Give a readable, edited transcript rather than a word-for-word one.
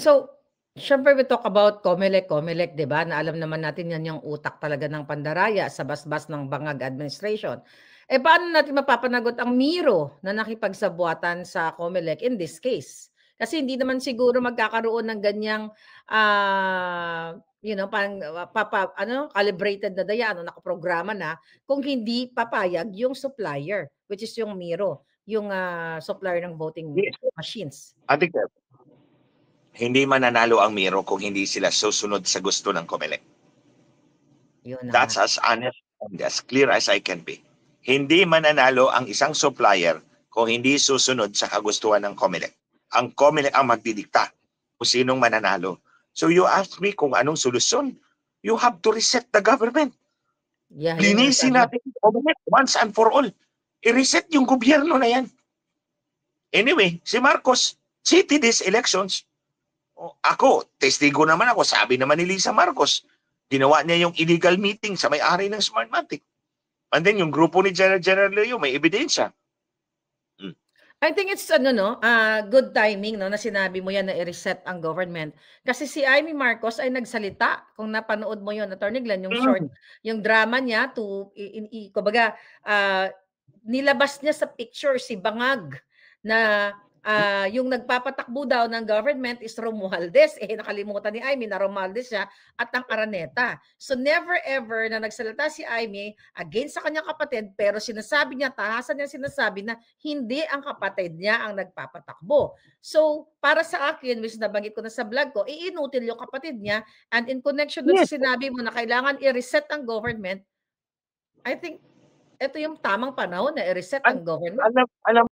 So, siyempre we talk about COMELEC, 'di ba, na alam naman natin 'yan yung utak talaga ng pandaraya sa basbas ng bangag administration. Eh, paano natin mapapanagot ang MIRO na nakipagsabuatan sa COMELEC in this case? Kasi hindi naman siguro magkakaroon ng ganyang, parang calibrated na daya ano, nakaprograma na kung hindi papayag yung supplier, which is yung MIRO, yung, supplier ng voting Yes. machines. Ate Kev, hindi mananalo ang Miro kung hindi sila susunod sa gusto ng COMELEC. Yun na That's nga. as honest and as clear as I can be. Hindi mananalo ang isang supplier kung hindi susunod sa kagustuhan ng COMELEC. Ang COMELEC ang magdidikta kung sinong mananalo. So you ask me kung anong solusyon, you have to reset the government. Yeah, yun yung Linisin sabi. natin yung COMELEC once and for all. I-reset yung gobyerno na yan. Anyway, si Marcos, city these elections. Ako, testigo naman ako, sabi naman ni Lisa Marcos, ginawa niya yung illegal meeting sa may-ari ng Smartmatic. And then yung grupo ni General Leo, may ebidensya. I think it's good timing no na sinabi mo yan na i-reset ang government. Kasi si Amy Marcos ay nagsalita. Kung napanood mo yon, Attorney Glenn, yung short, yung drama niya kumbaga, nilabas niya sa picture si Bangag na yung nagpapatakbo daw ng government is Romualdez. Nakalimutan ni Amy na Romualdez siya at ang Araneta. So never ever na nagsalita si Amy against sa kanyang kapatid, pero sinasabi niya, tahasan niya sinasabi na hindi ang kapatid niya ang nagpapatakbo. So para sa akin, which nabanggit ko na sa vlog ko, iinutil yung kapatid niya, and in connection dun sa sinabi mo na kailangan i-reset ang government, I think ito yung tamang panahon na i-reset ang government. Alam